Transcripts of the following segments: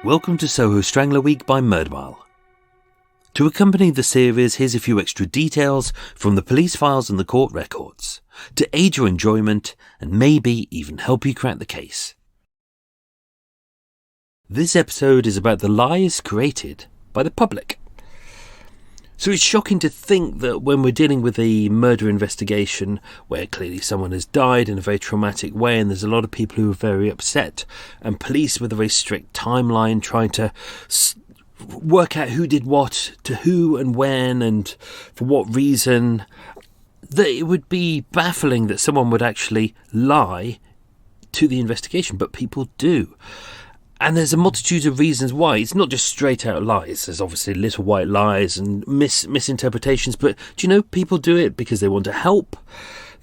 Welcome to Soho Strangler Week by Murdmile. To accompany the series, here's a few extra details from the police files and the court records, to aid your enjoyment and maybe even help you crack the case. This episode is about the lies created by the public. So it's shocking to think that when we're dealing with a murder investigation where clearly someone has died in a very traumatic way and there's a lot of people who are very upset, and police with a very strict timeline trying to work out who did what to who and when and for what reason, that it would be baffling that someone would actually lie to the investigation, but people do. And there's a multitude of reasons why. It's not just straight out lies. There's obviously little white lies and misinterpretations. But do you know, people do it because they want to help.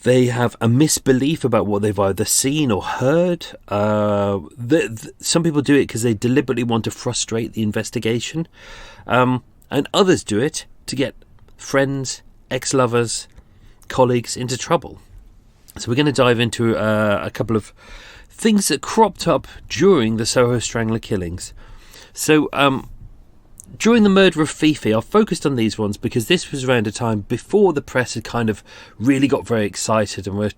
They have a misbelief about what they've either seen or heard. Some people do it because they deliberately want to frustrate the investigation. And others do it to get friends, ex-lovers, colleagues into trouble. So we're going to dive into a couple of things that cropped up during the Soho Strangler killings. So, during the murder of Fifi, I focused on these ones because this was around a time before the press had kind of really got very excited and were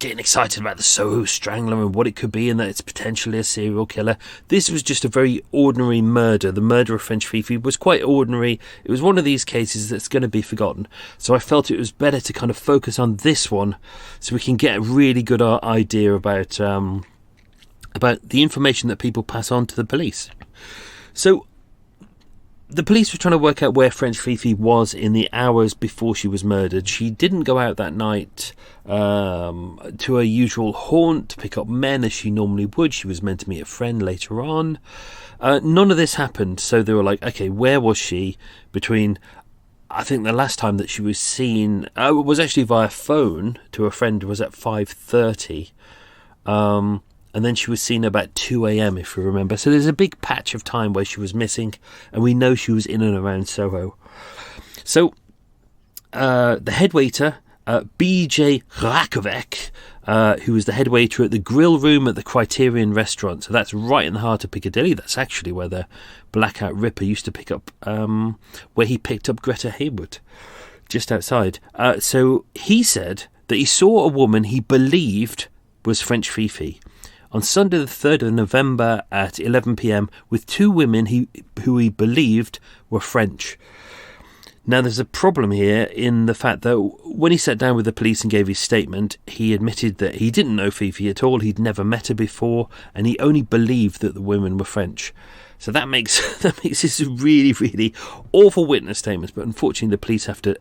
getting excited about the Soho Strangler and what it could be and that it's potentially a serial killer. This was just a very ordinary murder. The murder of French Fifi was quite ordinary. It was one of these cases that's going to be forgotten. So I felt it was better to kind of focus on this one so we can get a really good idea about the information that people pass on to the police. So the police were trying to work out where French Fifi was in the hours before she was murdered. She didn't go out that night to her usual haunt to pick up men as she normally would. She was meant to meet a friend later on. None of this happened, so they were like, okay, where was she between... I think the last time that she was seen was actually via phone to a friend was at 5:30. And then she was seen about 2 a.m, if you remember. So there's a big patch of time where she was missing, and we know she was in and around Soho. So the head waiter, B.J. Rakovic, who was the head waiter at the grill room at the Criterion restaurant. So that's right in the heart of Piccadilly. That's actually where the Blackout Ripper used to pick up, where he picked up Greta Haywood, just outside. So he said that he saw a woman he believed was French Fifi on Sunday the 3rd of November at 11 p.m. with two women who he believed were French. Now there's a problem here in the fact that when he sat down with the police and gave his statement, he admitted that he didn't know Fifi at all, he'd never met her before, and he only believed that the women were French. So that makes this really, really awful witness statements, but unfortunately the police have to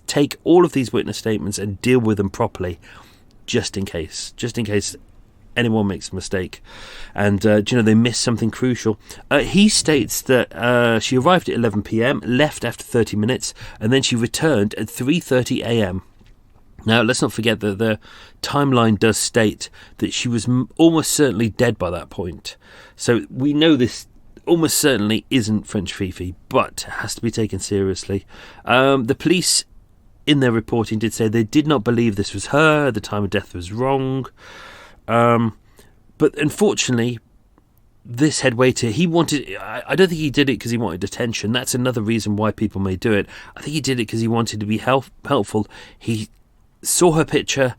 take all of these witness statements and deal with them properly, just in case anyone makes a mistake and they miss something crucial. He states that she arrived at 11 p.m, left after 30 minutes, and then she returned at 3:30 a.m. Now let's not forget that the timeline does state that she was almost certainly dead by that point, so we know this almost certainly isn't French Fifi, but has to be taken seriously. The police in their reporting did say they did not believe this was her, the time of death was wrong. But unfortunately, this head waiter, I don't think he did it because he wanted attention. That's another reason why people may do it. I think he did it because he wanted to be helpful. He saw her picture.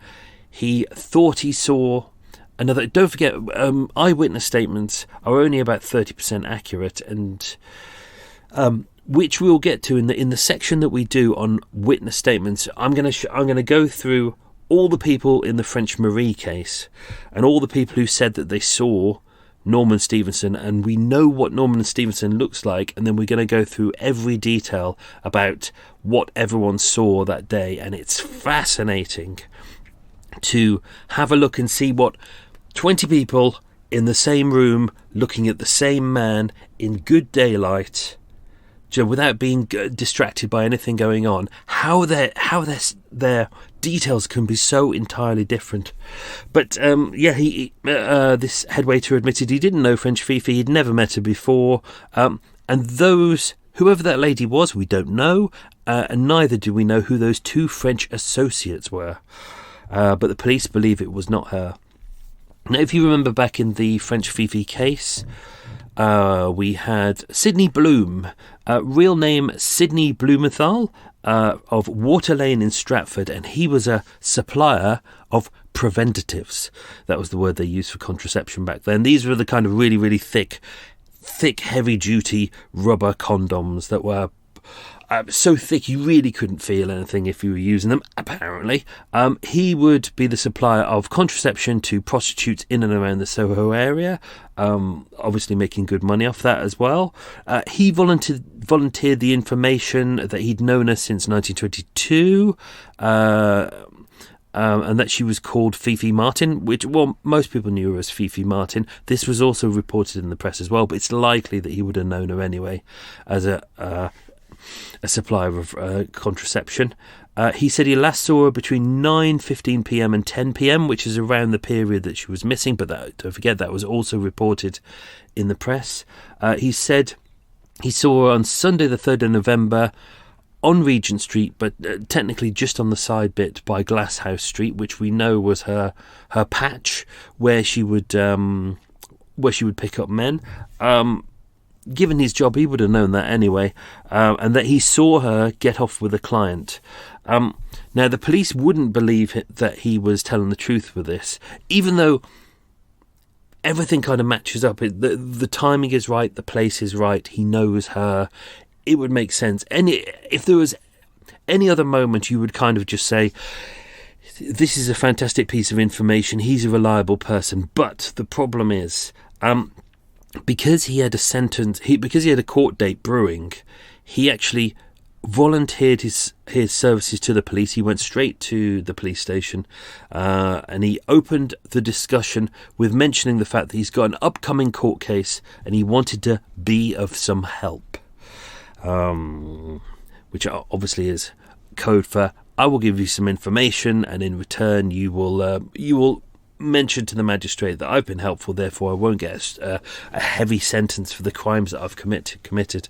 He thought he saw another. Don't forget, eyewitness statements are only about 30% accurate, and which we'll get to in the section that we do on witness statements. I'm going to go through all the people in the French Marie case and all the people who said that they saw Norman Stephenson, and we know what Norman Stephenson looks like, and then we're going to go through every detail about what everyone saw that day. And it's fascinating to have a look and see what 20 people in the same room looking at the same man in good daylight, without being distracted by anything going on, how their details can be so entirely different. But this head waiter admitted he didn't know French Fifi, he'd never met her before, and whoever that lady was, we don't know, and neither do we know who those two French associates were. But the police believe it was not her. Now, if you remember back in the French Fifi case, We had Sidney Bloom, real name Sidney Blumenthal, of Water Lane in Stratford, and he was a supplier of preventatives. That was the word they used for contraception back then. These were the kind of really, really thick, heavy-duty rubber condoms that were so thick you really couldn't feel anything if you were using them, apparently. He would be the supplier of contraception to prostitutes in and around the Soho area, obviously making good money off that as well. He volunteered the information that he'd known her since 1922, and that she was called Fifi Martin, which, well, most people knew her as Fifi Martin. This was also reported in the press as well, but it's likely that he would have known her anyway as a supplier of contraception. He said he last saw her between 9:15 p.m. and 10 p.m, which is around the period that she was missing, but don't forget that was also reported in the press. He said he saw her on Sunday the 3rd of November on Regent Street, but technically just on the side bit by Glasshouse Street, which we know was her patch where she would pick up men. Given his job, he would have known that anyway, and that he saw her get off with a client. Now, the police wouldn't believe that he was telling the truth with this, even though everything kind of matches up. The timing is right, the place is right, he knows her. It would make sense. If there was any other moment, you would kind of just say, this is a fantastic piece of information, he's a reliable person. But the problem is, because he had a court date brewing, he actually volunteered his services to the police. He went straight to the police station, and he opened the discussion with mentioning the fact that he's got an upcoming court case and he wanted to be of some help, which obviously is code for I will give you some information, and in return you will mention to the magistrate that I've been helpful, therefore I won't get a heavy sentence for the crimes that I've committed.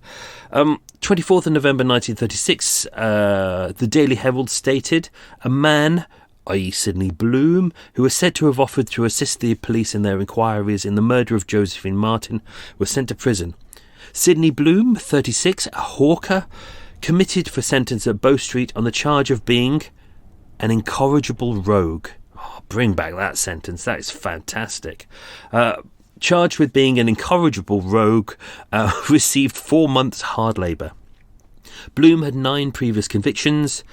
24th of November 1936, the Daily Herald stated, a man, i.e. Sidney Bloom, who was said to have offered to assist the police in their inquiries in the murder of Josephine Martin, was sent to prison. Sidney Bloom, 36, a hawker, committed for sentence at Bow Street on the charge of being an incorrigible rogue. Oh, bring back that sentence, that is fantastic. Charged with being an incorrigible rogue, received 4 months hard labour. Bloom had 9 previous convictions.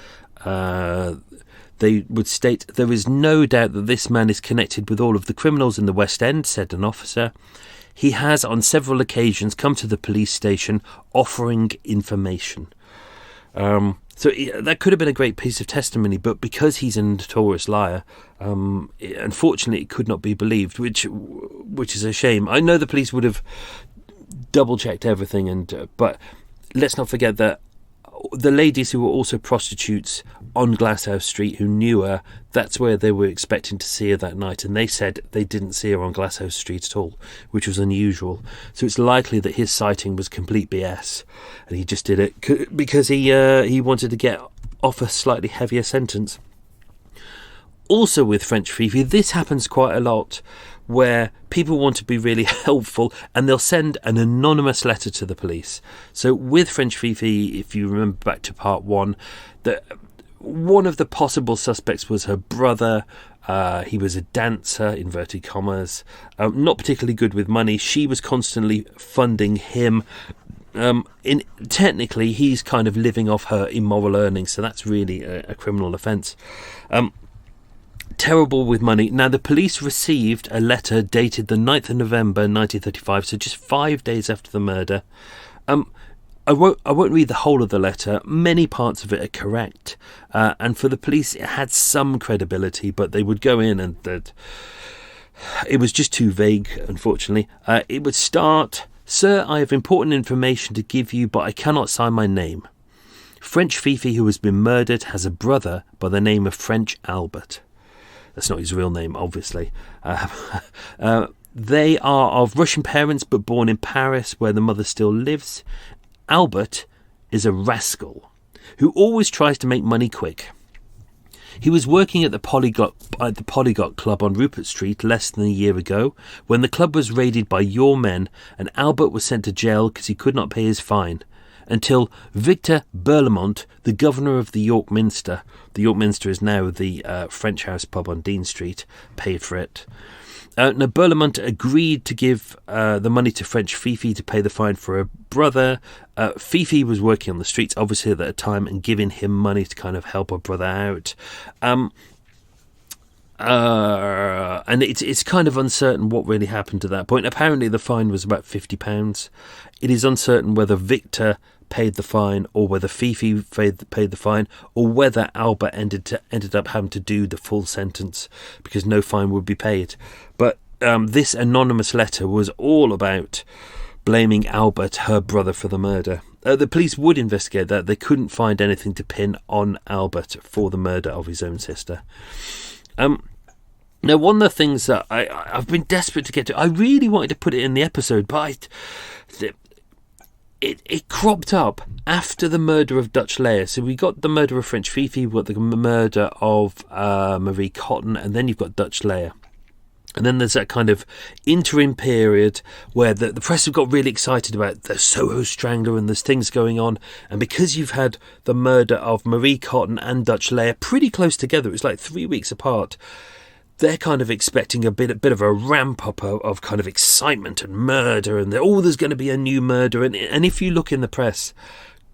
They would state, there is no doubt that this man is connected with all of the criminals in the West End, said an officer. He has on several occasions come to the police station offering information. So that could have been a great piece of testimony, but because he's a notorious liar, unfortunately it could not be believed, which is a shame. I know the police would have double-checked everything, but let's not forget that the ladies who were also prostitutes on Glasshouse Street who knew her, that's where they were expecting to see her that night, and they said they didn't see her on Glasshouse Street at all, which was unusual. So it's likely that his sighting was complete BS, and he just did it because he wanted to get off a slightly heavier sentence. Also with French Fifi, this happens quite a lot, where people want to be really helpful and they'll send an anonymous letter to the police. So with French Fifi, if you remember back to part 1, one of the possible suspects was her brother. He was a dancer, inverted commas, not particularly good with money. She was constantly funding him. Technically, he's kind of living off her immoral earnings, so that's really a criminal offence. Terrible with money. Now, the police received a letter dated the 9th of November 1935, so just 5 days after the murder. I won't read the whole of the letter. Many parts of it are correct, and for the police it had some credibility, but they would go in and it was just too vague, unfortunately. It would start, "Sir, I have important information to give you, but I cannot sign my name. French Fifi, who has been murdered, has a brother by the name of French Albert." That's not his real name, obviously. They are of Russian parents but born in Paris, where the mother still lives. Albert is a rascal who always tries to make money quick. He was working at the Polyglot Club on Rupert Street less than a year ago when the club was raided by your men and Albert was sent to jail because he could not pay his fine, until Victor Berlamont, the governor of the York Minster — the York Minster is now the French House pub on Dean Street — paid for it. Now, Berlamont agreed to give the money to French Fifi to pay the fine for her brother. Fifi was working on the streets, obviously, at that time, and giving him money to kind of help her brother out. And it's kind of uncertain what really happened to that point. Apparently, the fine was about £50. It is uncertain whether Victor paid the fine or whether Fifi paid the fine, or whether Albert ended up having to do the full sentence because no fine would be paid. But this anonymous letter was all about blaming Albert, her brother, for the murder. The police would investigate that. They couldn't find anything to pin on Albert for the murder of his own sister. Now, one of the things that I've been desperate to get to, I really wanted to put it in the episode, but it cropped up after the murder of Dutch Leia. So we got the murder of French Fifi, we've got the murder of Marie Cotton, and then you've got Dutch Leia. And then there's that kind of interim period where the press have got really excited about the Soho Strangler and there's things going on. And because you've had the murder of Marie Cotton and Dutch Leia pretty close together, it's like 3 weeks apart, they're kind of expecting a bit of a ramp up of kind of excitement and murder, and there's going to be a new murder. And if you look in the press,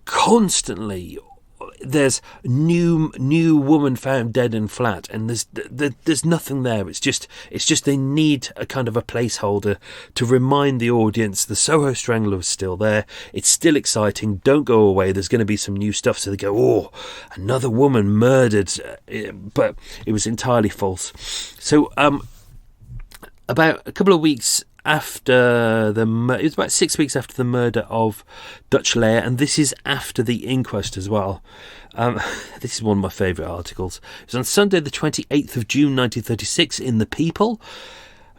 constantly there's new woman found dead in flat, and there's nothing there. It's just they need a kind of a placeholder to remind the audience the Soho Strangler is still there. It's still exciting. Don't go away. There's going to be some new stuff. So they go, oh, another woman murdered, but it was entirely false. So about a couple of weeks after it was about 6 weeks after the murder of Dutch Leia, and this is after the inquest as well. This is one of my favourite articles. It was on Sunday the 28th of June 1936 in The People,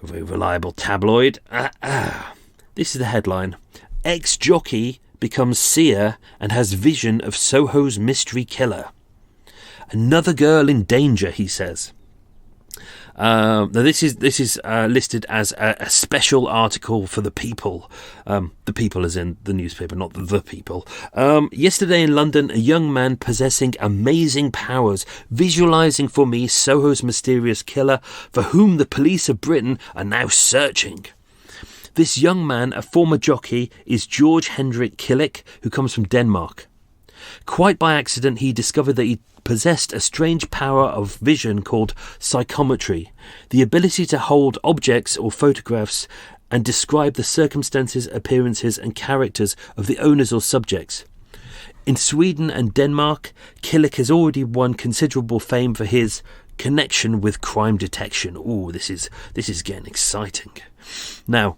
a very reliable tabloid. This is the headline: Ex-jockey becomes seer and has vision of Soho's mystery killer. Another girl in danger, he says. Now this is listed as a special article for The People. The People as in the newspaper, not the People. Yesterday in London, a young man possessing amazing powers, visualising for me Soho's mysterious killer, for whom the police of Britain are now searching. This young man, a former jockey, is George Hendrik Killick, who comes from Denmark. Quite by accident, he discovered that he possessed a strange power of vision called psychometry, the ability to hold objects or photographs and describe the circumstances, appearances and characters of the owners or subjects. In Sweden and Denmark, Killick has already won considerable fame for his connection with crime detection. Oh, this is getting exciting. Now,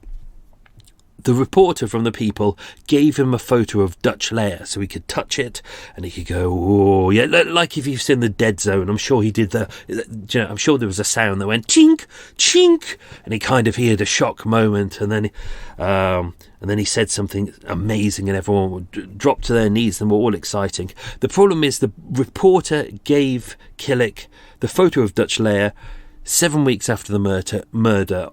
the reporter from The People gave him a photo of Dutch Leia so he could touch it and he could go, oh, yeah, like if you've seen The Dead Zone. I'm sure he did I'm sure there was a sound that went chink, chink, and he had a shock moment, and then he said something amazing and everyone would drop to their knees and were all exciting. The problem is the reporter gave Killick the photo of Dutch Leia 7 weeks after the murder,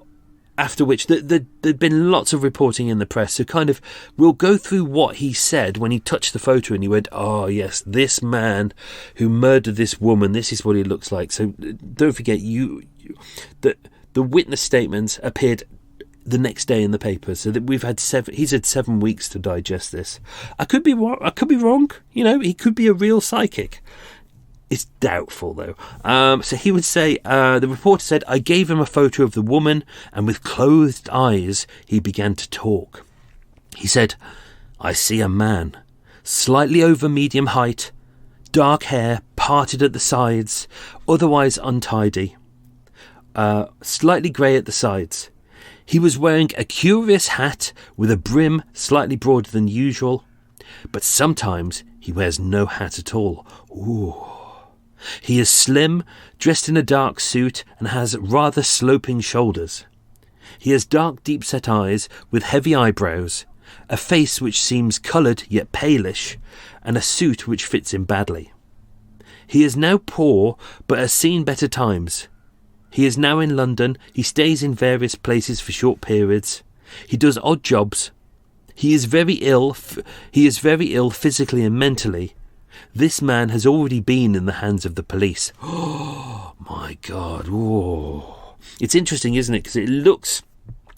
after which there'd been lots of reporting in the press. So kind of, we'll go through what he said when he touched the photo and he went, oh yes, this man who murdered this woman, this is what he looks like. So don't forget, the witness statements appeared the next day in the paper, so that he's had 7 weeks to digest this. I could be wrong. He could be a real psychic. It's doubtful, though. So he would say, the reporter said, I gave him a photo of the woman, and with closed eyes, he began to talk. He said, I see a man, slightly over medium height, dark hair, parted at the sides, otherwise untidy, slightly grey at the sides. He was wearing a curious hat with a brim slightly broader than usual, but sometimes he wears no hat at all. Ooh. He is slim, dressed in a dark suit, and has rather sloping shoulders. He has dark, deep-set eyes with heavy eyebrows, a face which seems coloured yet palish, and a suit which fits him badly. He is now poor, but has seen better times. He is now in London. He stays in various places for short periods. He does odd jobs. He is very ill. He is very ill physically and mentally. This man has already been in the hands of the police. Oh, my God. Whoa. It's interesting, isn't it? Because it looks,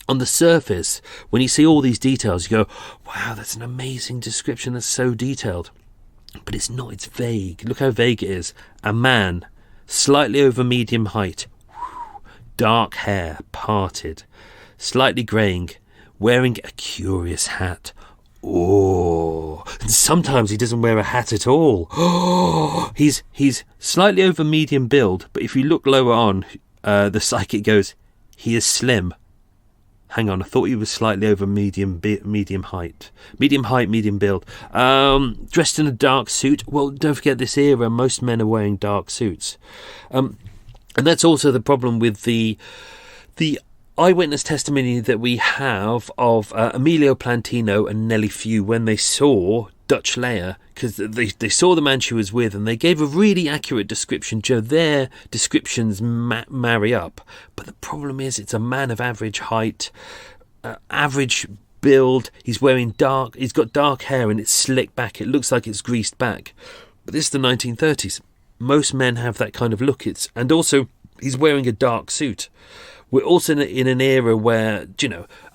on the surface, when you see all these details, you go, wow, that's an amazing description. That's so detailed. But it's not. It's vague. Look how vague it is. A man, slightly over medium height, dark hair, parted, slightly greying, wearing a curious hat. Oh, and sometimes he doesn't wear a hat at all. Oh, he's slightly over medium build, but if you look lower on, the psychic goes, he is slim. Hang on, I thought he was slightly over medium height. Medium build. Dressed in a dark suit. Well, don't forget this era, most men are wearing dark suits. And that's also the problem with the eyewitness testimony that we have of Emilio Plantino and Nellie Few when they saw Dutch Leia, because they saw the man she was with and they gave a really accurate description. Joe, their descriptions marry up, but the problem is it's a man of average height, average build. He's got dark hair and it's slicked back. It looks like it's greased back. But this is the 1930s. Most men have that kind of look. And also he's wearing a dark suit. We're also in an era where,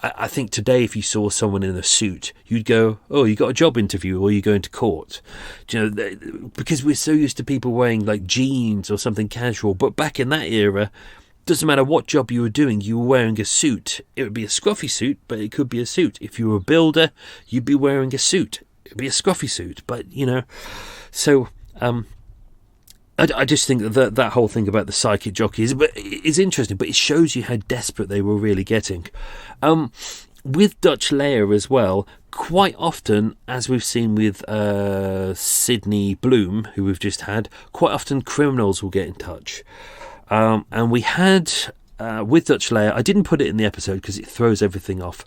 I think today if you saw someone in a suit, you'd go, oh, you got a job interview or you're going to court. Because we're so used to people wearing like jeans or something casual. But back in that era, doesn't matter what job you were doing, you were wearing a suit. It would be a scruffy suit, but it could be a suit. If you were a builder, you'd be wearing a suit. It would be a scruffy suit. But, so... I just think that whole thing about the psychic jockeys is interesting, but it shows you how desperate they were really getting. With Dutch Leia as well, quite often, as we've seen with Sydney Bloom, who we've just had, quite often criminals will get in touch. And we had, with Dutch Leia, I didn't put it in the episode because it throws everything off,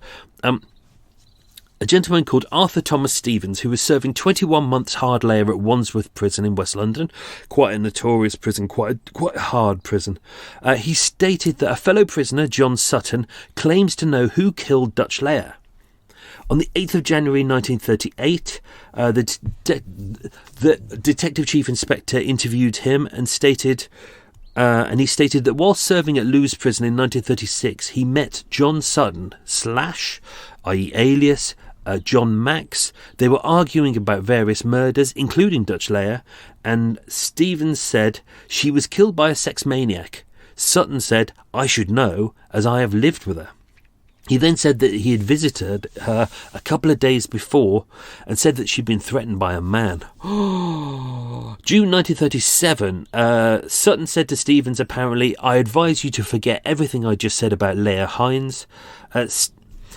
a gentleman called Arthur Thomas Stevens, who was serving 21 months hard labour at Wandsworth Prison in West London. Quite a notorious prison, quite a hard prison. He stated that a fellow prisoner, John Sutton, claims to know who killed Dutch Leia. On the 8th of January 1938, the Detective Chief Inspector interviewed him and stated... he stated that while serving at Lewes Prison in 1936, he met John Sutton, i.e. alias, John Max. They were arguing about various murders, including Dutch Leia, and Stevens said she was killed by a sex maniac. Sutton said, I should know, as I have lived with her. He then said that he had visited her a couple of days before and said that she'd been threatened by a man. June 1937, Sutton said to Stevens, apparently, I advise you to forget everything I just said about Leia Hines.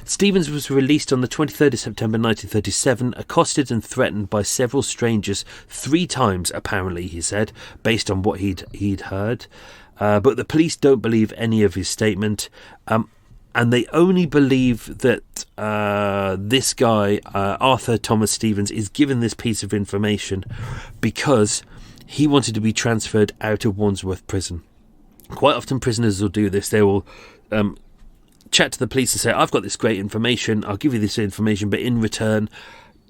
Stevens was released on the 23rd of September 1937, accosted and threatened by several strangers 3 times, apparently, he said, based on what he'd heard. But the police don't believe any of his statement. And they only believe that this guy, Arthur Thomas Stevens, is given this piece of information because he wanted to be transferred out of Wandsworth Prison. Quite often prisoners will do this. They will chat to the police and say, I've got this great information, I'll give you this information, but in return,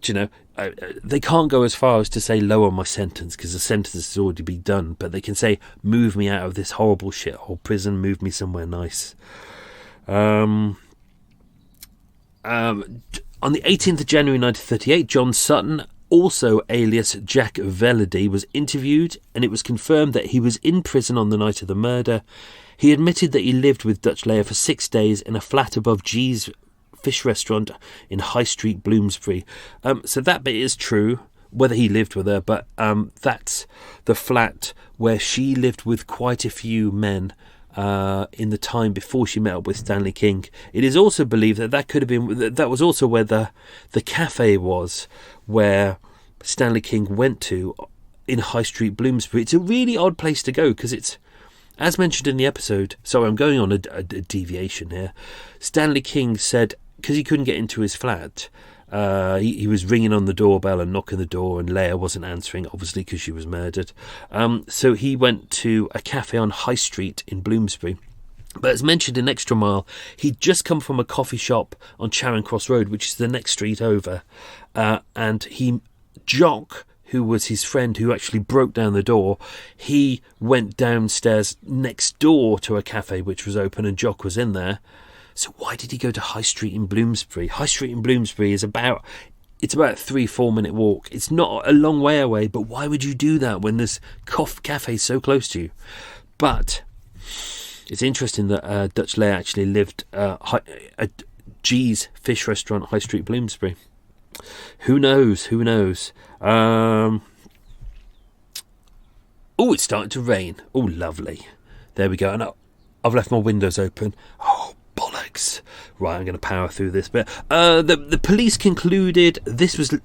they can't go as far as to say lower my sentence because the sentence has already been done, but they can say, move me out of this horrible shithole prison, move me somewhere nice. On the 18th of January 1938, John Sutton, also alias Jack Velody, was interviewed, and it was confirmed that he was in prison on the night of the murder. He admitted that he lived with Dutch Leia for 6 days in a flat above G's Fish Restaurant in High Street, Bloomsbury. So that bit is true, whether he lived with her, but that's the flat where she lived with quite a few men in the time before she met up with Stanley King. It is also believed that could have been, that was also where the cafe was where Stanley King went to in High Street, Bloomsbury. It's a really odd place to go because it's, as mentioned in the episode, sorry, I'm going on a deviation here. Stanley King said, because he couldn't get into his flat, He was ringing on the doorbell and knocking the door, and Leah wasn't answering, obviously because she was murdered. So he went to a cafe on High Street in Bloomsbury. But as mentioned in Extra Mile, he'd just come from a coffee shop on Charing Cross Road, which is the next street over. And Jock, who was his friend who actually broke down the door, he went downstairs next door to a cafe which was open, and Jock was in there. So why did he go to High Street in Bloomsbury? High Street in Bloomsbury is about a 3-4 minute walk. It's not a long way away, but why would you do that when this cafe is so close to you? But it's interesting that Dutch Leah actually lived at G's Fish Restaurant, High Street, Bloomsbury. Who knows? Oh, it's starting to rain. Oh, lovely. There we go. And I've left my windows open. Oh, bollocks. Right, I'm going to power through this bit. The police concluded this was...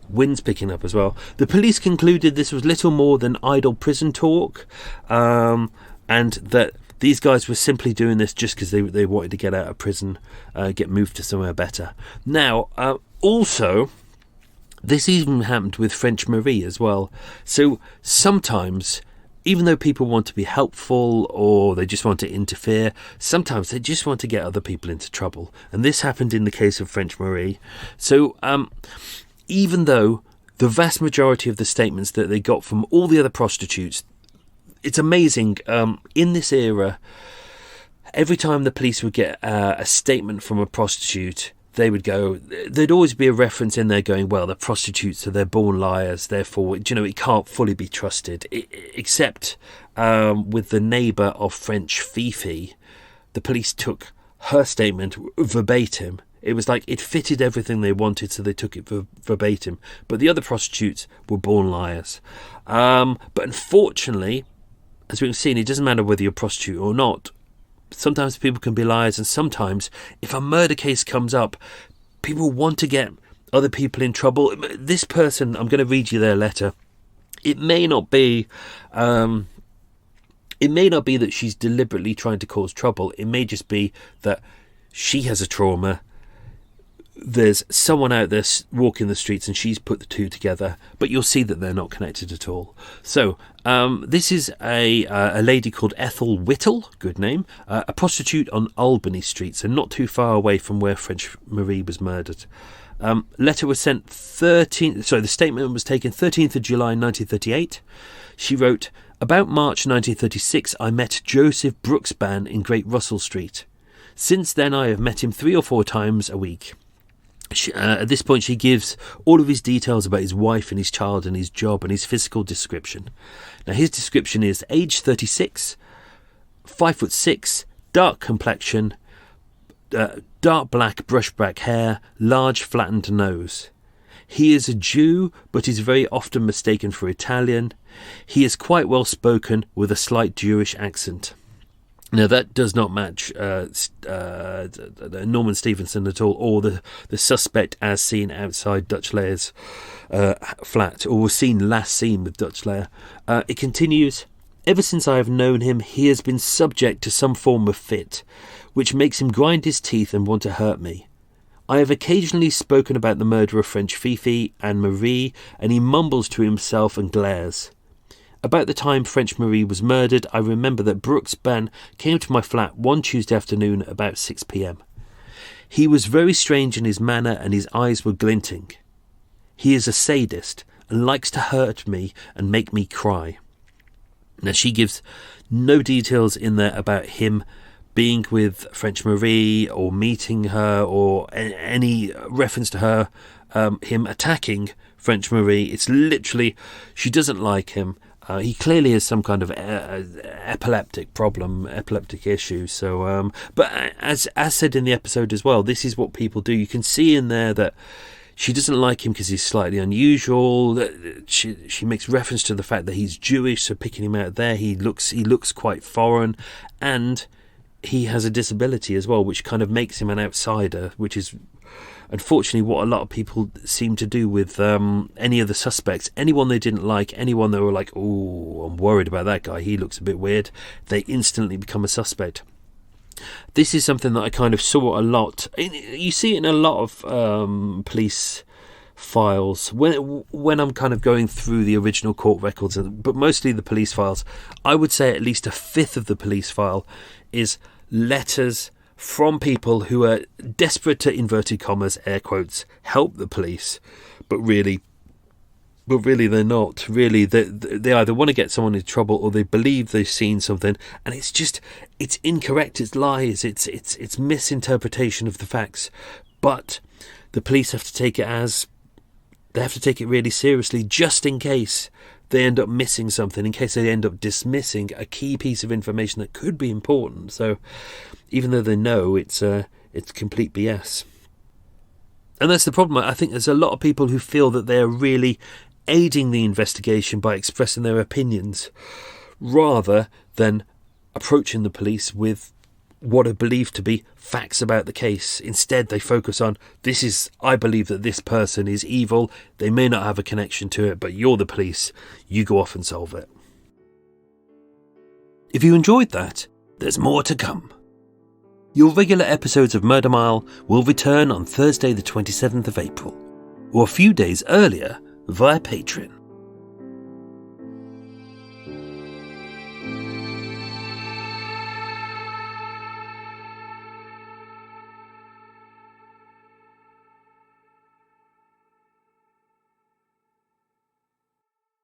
Wind's picking up as well. The police concluded this was little more than idle prison talk, and that these guys were simply doing this just because they wanted to get out of prison, get moved to somewhere better. Now, also, this even happened with French Marie as well. So sometimes, even though people want to be helpful or they just want to interfere, sometimes they just want to get other people into trouble. And this happened in the case of French Marie. So even though the vast majority of the statements that they got from all the other prostitutes, it's amazing, in this era, every time the police would get a statement from a prostitute, there'd always be a reference in there going, well, the prostitutes, so they're born liars, therefore, it can't fully be trusted. Except with the neighbour of French Fifi, the police took her statement verbatim. It was like it fitted everything they wanted, so they took it verbatim. But the other prostitutes were born liars. But unfortunately, as we've seen, it doesn't matter whether you're a prostitute or not. Sometimes people can be liars, and sometimes, if a murder case comes up, people want to get other people in trouble. This person, I'm going to read you their letter. It may not be that she's deliberately trying to cause trouble. It may just be that she has a trauma. There's someone out there walking the streets and she's put the two together, but you'll see that they're not connected at all. So this is a lady called Ethel Whittle, good name, a prostitute on Albany Street, so not too far away from where French Marie was murdered. Letter was sent the statement was taken 13th of July 1938. She wrote, about March 1936 I met Joseph Brooksban in Great Russell Street. Since then I have met him 3 or 4 times a week. At this point she gives all of his details about his wife and his child and his job and his physical description. Now his description is age 36, 5'6", dark complexion, dark black brushback hair, large flattened nose. He is a Jew, but is very often mistaken for Italian. He is quite well spoken with a slight Jewish accent. Now that does not match Norman Stephenson at all, or the suspect as seen outside Dutch Leah's flat, or was last seen with Dutch Leah. It continues, ever since I have known him, he has been subject to some form of fit, which makes him grind his teeth and want to hurt me. I have occasionally spoken about the murder of French Fifi and Marie, and he mumbles to himself and glares. About the time French Marie was murdered, I remember that Brooksban came to my flat one Tuesday afternoon about 6 p.m. He was very strange in his manner and his eyes were glinting. He is a sadist and likes to hurt me and make me cry. Now she gives no details in there about him being with French Marie or meeting her or any reference to her, him attacking French Marie. It's literally, she doesn't like him. He clearly has some kind of epileptic issue. So, but as said in the episode as well, this is what people do. You can see in there that she doesn't like him because he's slightly unusual. She makes reference to the fact that he's Jewish, so picking him out there, he looks quite foreign, and he has a disability as well, which kind of makes him an outsider, which is unfortunately what a lot of people seem to do with any of the suspects. Anyone they didn't like, anyone they were like, oh, I'm worried about that guy, he looks a bit weird, they instantly become a suspect. This is something that I kind of saw a lot. You see it in a lot of police files when I'm kind of going through the original court records, but mostly the police files. I would say at least a fifth of the police file is letters from people who are desperate to, inverted commas, air quotes, help the police, but really they're not. Really, they either want to get someone in trouble or they believe they've seen something, and it's incorrect, it's lies, it's misinterpretation of the facts. But the police have to take it really seriously, just in case they end up missing something, in case they end up dismissing a key piece of information that could be important. So even though they know it's complete BS. And that's the problem. I think there's a lot of people who feel that they're really aiding the investigation by expressing their opinions, rather than approaching the police with what are believed to be facts about the case. Instead, they focus on, I believe that this person is evil. They may not have a connection to it, but you're the police. You go off and solve it. If you enjoyed that, there's more to come. Your regular episodes of Murder Mile will return on Thursday the 27th of April, or a few days earlier via Patreon.